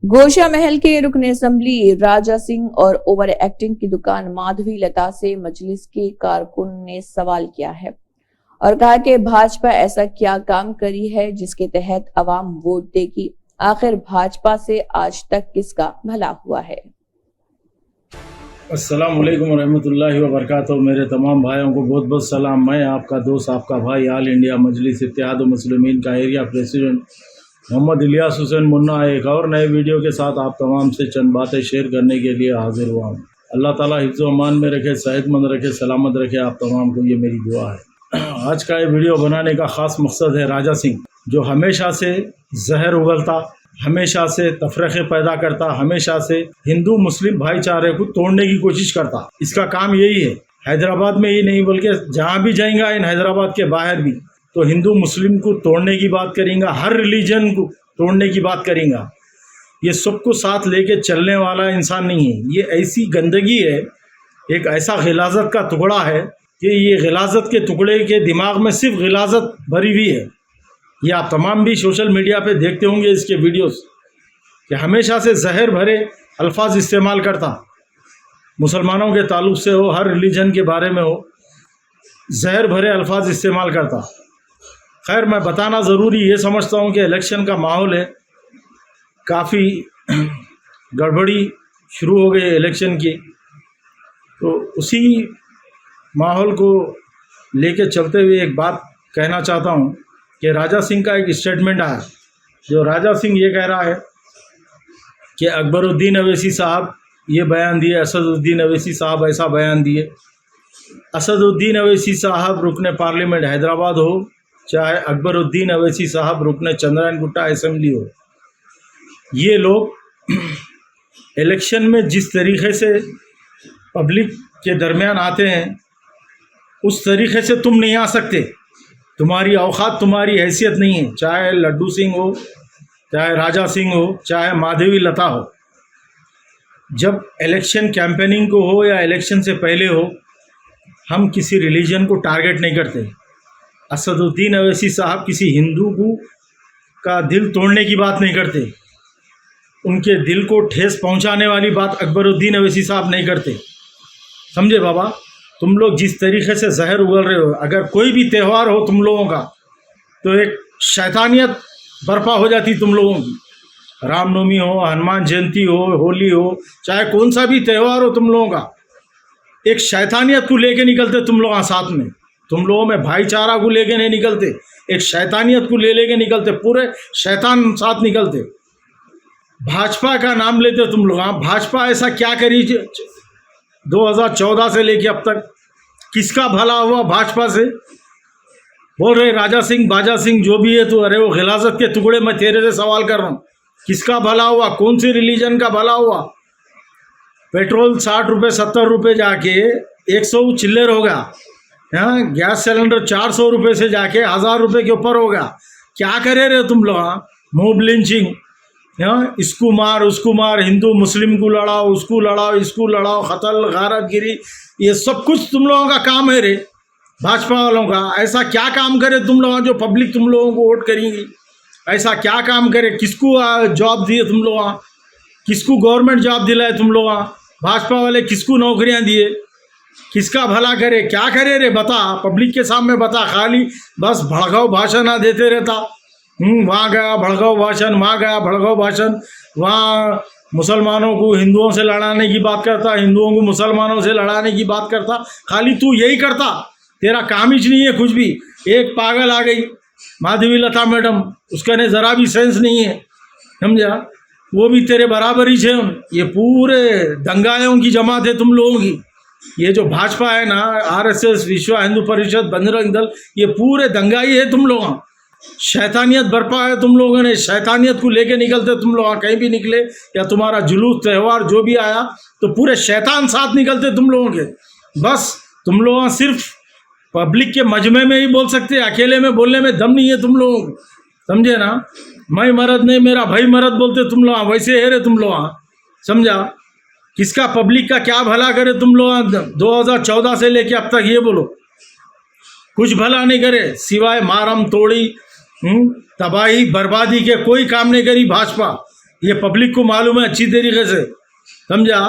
गोशा महल के रुकन असेंबली राजा सिंह और ओवर एक्टिंग की दुकान माधवी लता से मजलिस के कारकुन ने सवाल किया है और कहा कि भाजपा ऐसा क्या काम करी है जिसके तहत अवाम वोट देगी। आखिर भाजपा से आज तक किसका भला हुआ है। अस्सलाम वालेकुम रहमतुल्लाहि व बरकातहू। मेरे तमाम भाइयों को बहुत बहुत सलाम। मैं आपका दोस्त, आपका भाई, ऑल इंडिया मजलिस इत्तेहाद मुस्लिमीन का एरिया प्रेसिडेंट मोहम्मद इलियास हुसैन मुन्ना एक और नए वीडियो के साथ आप तमाम से चंद बातें शेयर करने के लिए हाजिर हुआ हूँ। अल्लाह ताला हिफ्ज़ व अमान में रखे, सेहतमंद रखे, सलामत रखे आप तमाम को, ये मेरी दुआ है। आज का ये वीडियो बनाने का ख़ास मकसद है राजा सिंह, जो हमेशा से जहर उगलता, हमेशा से तफरक़े पैदा करता, हमेशा से हिंदू मुस्लिम भाईचारे को तोड़ने की कोशिश करता। इसका काम यही है। हैदराबाद में ही नहीं बल्कि जहाँ भी जाएंगा, इन हैदराबाद के बाहर भी, तो हिंदू मुस्लिम को तोड़ने की बात करेंगे, हर रिलीजन को तोड़ने की बात करेंगे। ये सबको साथ लेके चलने वाला इंसान नहीं है। ये ऐसी गंदगी है, एक ऐसा गिलाजत का टुकड़ा है कि ये गिलाजत के टुकड़े के दिमाग में सिर्फ गिलाजत भरी हुई है। ये आप तमाम भी सोशल मीडिया पे देखते होंगे इसके वीडियोस, कि हमेशा से जहर भरे अल्फाज इस्तेमाल करता, मुसलमानों के ताल्लुक़ से हो, हर रिलीजन के बारे में हो, जहर भरे अल्फाज इस्तेमाल करता। खैर, मैं बताना ज़रूरी ये समझता हूँ कि इलेक्शन का माहौल है, काफ़ी गड़बड़ी शुरू हो गई इलेक्शन की, तो उसी माहौल को लेके चलते हुए एक बात कहना चाहता हूँ कि राजा सिंह का एक स्टेटमेंट आया, जो राजा सिंह ये कह रहा है कि अकबरुद्दीन अवैसी साहब ये बयान दिए, असदुद्दीन अवैसी साहब ऐसा बयान दिए। असदुद्दीन अवैसी साहब रुकने पार्लियामेंट हैदराबाद हो, चाहे अकबरुद्दीन अवैसी साहब रुकने चंद्रायन गुट्टा असेंबली हो, ये लोग इलेक्शन में जिस तरीके से पब्लिक के दरमियान आते हैं, उस तरीके से तुम नहीं आ सकते। तुम्हारी औकात, तुम्हारी हैसियत नहीं है। चाहे लड्डू सिंह हो, चाहे राजा सिंह हो, चाहे माधवी लता हो, जब इलेक्शन कैंपेनिंग को हो या इलेक्शन से पहले हो, हम किसी रिलीजन को टारगेट नहीं करते। असदुद्दीन अवैसी साहब किसी हिंदू को का दिल तोड़ने की बात नहीं करते, उनके दिल को ठेस पहुंचाने वाली बात अकबरुद्दीन अवैसी साहब नहीं करते। समझे बाबा, तुम लोग जिस तरीके से जहर उगल रहे हो, अगर कोई भी त्यौहार हो तुम लोगों का, तो एक शैतानियत बर्पा हो जाती तुम लोगों की। रामनवमी हो, हनुमान जयंती हो, होली हो, चाहे कौन सा भी त्यौहार हो, तुम लोगों का एक शैतानियत को लेके निकलते तुम लोग साथ में। तुम लोगों में भाईचारा को लेके नहीं निकलते, एक शैतानियत को लेके निकलते, पूरे शैतान साथ निकलते। भाजपा का नाम लेते तुम लोग। भाजपा ऐसा क्या करी 2014 से लेके अब तक? किसका भला हुआ भाजपा से? बोल रहे राजा सिंह, बाजा सिंह, जो भी है तो, अरे वो गिलाजत के टुकड़े, मैं तेरे से सवाल कर रहा हूँ, किसका भला हुआ? कौन सी रिलीजन का भला हुआ? पेट्रोल 60 रुपये 70 रुपये जाके 100 चिल्लर हो गया। हाँ, गैस सिलेंडर 400 रुपये से जाके 1000 रुपये के ऊपर हो गया। क्या करे रहे तुम लोग? मूव लिंचिंग, हाँ, इसको मार उसको मार, हिंदू मुस्लिम को लड़ाओ, उसको लड़ाओ, इसको लड़ाओ, कत्ल गारतगिरी, ये सब कुछ तुम लोगों का काम है रे भाजपा वालों का। ऐसा क्या काम करे तुम लोग जो पब्लिक तुम लोगों को वोट करेंगी? ऐसा क्या काम करे? किसको जॉब दिए तुम लोग? किसको गवर्नमेंट जॉब दिलाए तुम लोग? भाजपा वाले किसको नौकरियां दिए? किसका भला करे? क्या करे रे? बता, पब्लिक के सामने बता। खाली बस भड़काऊ भाषण ना देते रहता। वहाँ गया भड़काऊ भाषण, वहाँ गया भड़काऊ भाषण, वहाँ मुसलमानों को हिंदुओं से लड़ाने की बात करता, हिंदुओं को मुसलमानों से लड़ाने की बात करता। खाली तू यही करता, तेरा काम ही नहीं है कुछ भी। एक पागल आ गई माधवी लता मैडम, उसका ने ज़रा भी सेंस नहीं है, समझा? वो भी तेरे बराबर ही है। ये पूरे दंगाइयों की जमात है तुम लोगों की। ये जो भाजपा है ना, आरएसएस, विश्व हिंदू परिषद, बजरंग दल, ये पूरे दंगाई है तुम लोग। शैतानियत बर्पा है तुम लोगों ने। शैतानियत को लेके निकलते तुम लोग, कहीं भी निकले या तुम्हारा जुलूस त्यौहार जो भी आया, तो पूरे शैतान साथ निकलते तुम लोगों के। बस तुम लोग सिर्फ पब्लिक के मजमे में ही बोल सकते, अकेले में बोलने में दम नहीं है तुम लोगों को, समझे ना? मैं मर्द नहीं, मेरा भाई मर्द बोलते तुम लोग, वैसे है रे तुम लोग, समझा? किसका, पब्लिक का क्या भला करे तुम लोग? 2014 से लेके अब तक ये बोलो, कुछ भला नहीं करे, सिवाय मारम तोड़ी, तबाही बर्बादी के कोई काम नहीं करी भाजपा। ये पब्लिक को मालूम है अच्छी तरीके से, समझा।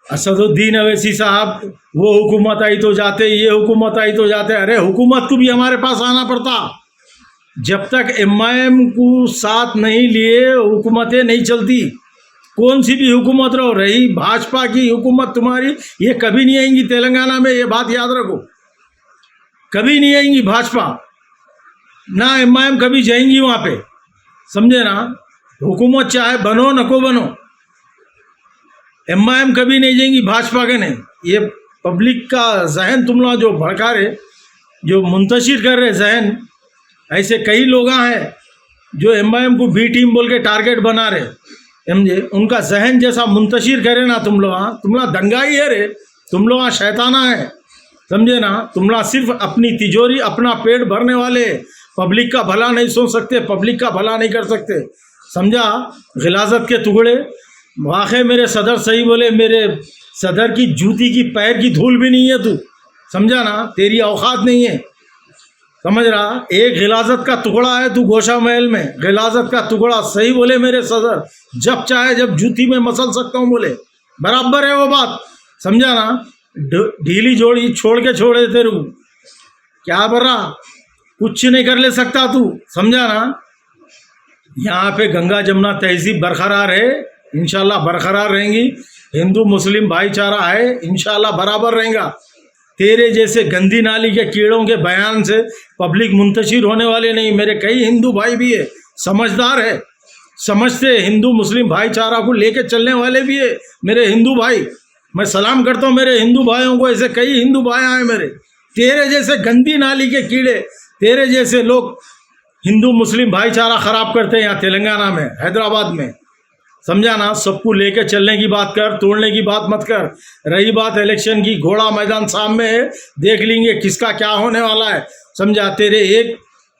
असदुद्दीन अवैसी साहब, वो हुकूमत आई तो जाते, ये हुकूमत आई तो जाते। अरे हुकूमत को भी हमारे पास आना पड़ता। जब तक MIM को साथ नहीं लिए हुकूमतें नहीं चलती। कौन सी भी हुकूमत रही भाजपा की हुकूमत तुम्हारी, ये कभी नहीं आएंगी तेलंगाना में, ये बात याद रखो। कभी नहीं आएंगी भाजपा ना MIM कभी जाएंगी वहाँ पे, समझे ना। हुकूमत चाहे बनो नको बनो, MIM कभी नहीं जाएंगी भाजपा के नहीं। ये पब्लिक का जहन तुम लोग जो भड़का रहे, जो मुंतशिर कर रहे जहन, ऐसे कई लोग हैं जो MIM को बी टीम बोल के टारगेट बना रहे, समझे। उनका जहन जैसा मुंतशिर करे ना तुम लोग दंगा ही है रे, तुम लोग शैताना है, समझे ना। तुम लोग सिर्फ अपनी तिजोरी, अपना पेट भरने वाले, पब्लिक का भला नहीं सोच सकते, पब्लिक का भला नहीं कर सकते, समझा। गिलाजत के टुकड़े, वाकई मेरे सदर सही बोले, मेरे सदर की जूती की पैर की धूल भी नहीं है तू, समझा ना। तेरी औकात नहीं है, समझ रहा। एक गिलाजत का टुकड़ा है तू गोशा महल में, गिलाजत का टुकड़ा, सही बोले मेरे सदर। जब चाहे जब जूती में मसल सकता हूँ बोले, बराबर है वो बात, समझा ना। ढीली जोड़ी छोड़ के छोड़े तेरे को, क्या बर्रा, कुछ नहीं कर ले सकता तू, समझा ना। यहाँ पे गंगा जमुना तहजीब बरकरार है, इंशाल्लाह बरकरार रहेंगी। हिंदू मुस्लिम भाईचारा है, इंशाल्लाह बराबर रहेगा। तेरे जैसे गंदी नाली के कीड़ों के बयान से पब्लिक मुंतशिर होने वाले नहीं। मेरे कई हिंदू भाई भी है, समझदार है, समझते हिंदू मुस्लिम भाईचारा को लेके चलने वाले भी है मेरे हिंदू भाई। मैं सलाम करता हूँ मेरे हिंदू भाइयों को, ऐसे कई हिंदू भाई हैं मेरे। तेरे जैसे गंदी नाली के कीड़े, तेरे जैसे लोग हिंदू मुस्लिम भाईचारा खराब करते हैं यहाँ तेलंगाना में, हैदराबाद में, समझा ना। सबको लेके चलने की बात कर, तोड़ने की बात मत कर। रही बात इलेक्शन की, घोड़ा मैदान सामने है, देख लेंगे किसका क्या होने वाला है, समझा। तेरे एक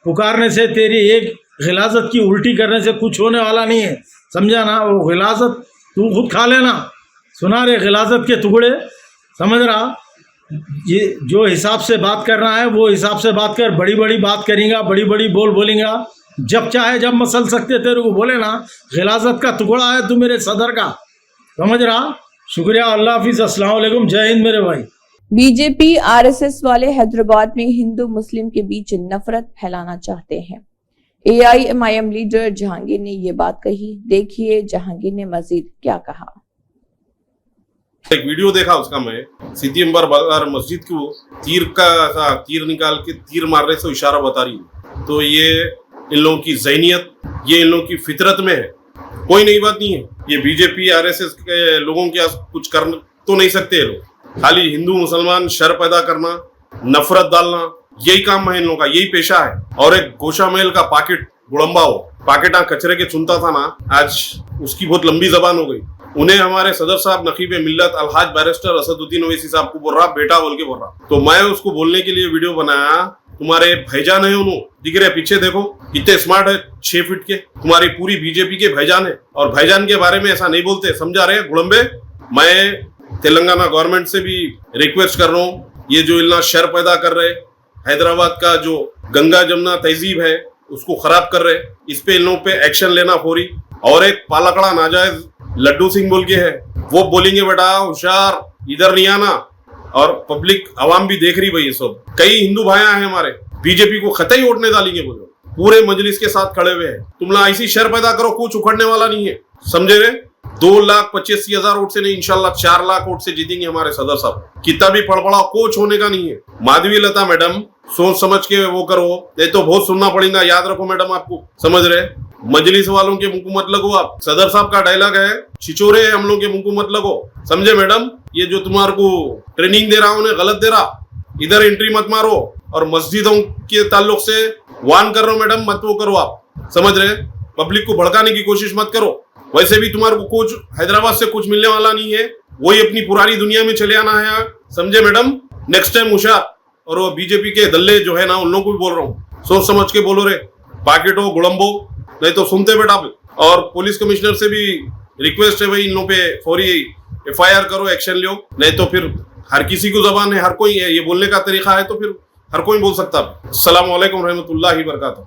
पुकारने से, तेरी एक गिलाजत की उल्टी करने से कुछ होने वाला नहीं है, समझा ना। वो गिलाजत तू खुद खा लेना, सुना रे गिलाजत के टुकड़े, समझ रहा। ये जो हिसाब से बात करना है वो हिसाब से बात कर। बड़ी बड़ी बात करेंगा, बड़ी बड़ी बोलेंगा, जब चाहे जब मसल सकते तेरे को बोले ना। गिलाजत का टुकड़ा है तू मेरे सदर का, समझ रहा। शुक्रिया, अल्लाह हाफिज, अस्सलाम वालेकुम, जय हिंद मेरे भाई। बीजेपी RSS वाले हैदराबाद में हिंदू मुस्लिम के बीच नफरत फैलाना चाहते हैं। AIMIM लीडर जहांगीर ने ये बात कही। देखिए जहांगीर ने मजीद क्या कहा। एक वीडियो देखा उसका, मैं सिद्दी अंबर बाजार मस्जिद को तीर निकाल के तीर मारने से इशारा बता रही है। तो ये इन लोगों की ज़हनियत, ये इन लोगों की फितरत में है, कोई नई बात नहीं है। ये बीजेपी RSS के लोगों के कुछ कर तो नहीं सकते ये लोग। खाली हिंदू मुसलमान शर पैदा करना, नफरत डालना, यही काम है इन लोगों का, यही पेशा है। और एक गोशा महल का पाकिट गुड़म्बा हो, पाकिट कचरे के चुनता था ना, आज उसकी बहुत लंबी जबान हो गई। उन्हें हमारे सदर साहब नकीब मिल्लत अलहाज बैरिस्टर असदुद्दीन ओवैसी साहब को बोल रहा, बेटा बोल के बोल रहा। तो मैं उसको बोलने के लिए वीडियो बनाया। तुम्हारे भाईजान है, उन्होंने दिख रहे पीछे, देखो कितने स्मार्ट है, 6 फीट के, तुम्हारी पूरी बीजेपी के भाईजान है। और भाईजान के बारे में ऐसा नहीं बोलते, समझा रहे गुड़म्बे। मैं तेलंगाना गवर्नमेंट से भी रिक्वेस्ट कर रहा हूँ, ये जो इतना शर पैदा कर रहे, हैदराबाद का जो गंगा जमुना तहजीब है उसको खराब कर रहे, इस पे इन लोगों पे एक्शन लेना फौरी। और एक पालकड़ा नाजायज लड्डू सिंह बोल के है, वो बोलेंगे बेटा होशियार, इधर नहीं आना। और पब्लिक आवाम भी देख रही भाई, ये सब कई हिंदू भाई हैं हमारे, बीजेपी को कतई वोट नहीं डालेंगे, बोलो पूरे मजलिस के साथ खड़े हुए हैं। तुम लोग ऐसी शर पैदा करो, कुछ उखड़ने वाला नहीं है, समझे रे। 2,85,000 वोट से नहीं, इंशाल्लाह 4 लाख वोट से जीतेंगे हमारे सदर साहब। कितना भी पड़पड़ा कोच होने का नहीं है। माधवी लता मैडम सोच समझ के वो करो, ये तो बहुत सुनना पड़ेगा, याद रखो मैडम, आपको समझ रहे। मजलिस वालों के मुंह को मत लगो आप। सदर साहब का डायलॉग है, छिचोरे हम लोग के मुंह को मत लगो, समझे मैडम। ये जो तुम्हारे को ट्रेनिंग दे रहा हूं, उन्हें गलत दे रहा, इधर एंट्री मत मारो। और मस्जिदों के ताल्लुक से वार्न कर रहा हूं मैडम, मत वो करो आप, समझ रहे। पब्लिक को भड़काने की कोशिश मत करो। वैसे भी तुम्हारे को कुछ हैदराबाद से कुछ मिलने वाला नहीं है, वही अपनी पुरानी दुनिया में चले आना है, समझे मैडम। नेक्स्ट टाइम होशियार। और वो बीजेपी के दल्ले जो है ना, उन लोगों को भी बोल रहा हूँ, सोच समझ के बोलो रे, पाकिट हो गुड़म्बो, नहीं तो सुनते बेटा। और पुलिस कमिश्नर से भी रिक्वेस्ट है भाई, इन लोगों पे फौरी FIR करो, एक्शन लो, नहीं तो फिर हर किसी को जबान है, हर कोई है, ये बोलने का तरीका है तो फिर हर कोई बोल सकता है। अस्सलाम वालेकुम रहमतुल्लाहि व बरकातहू।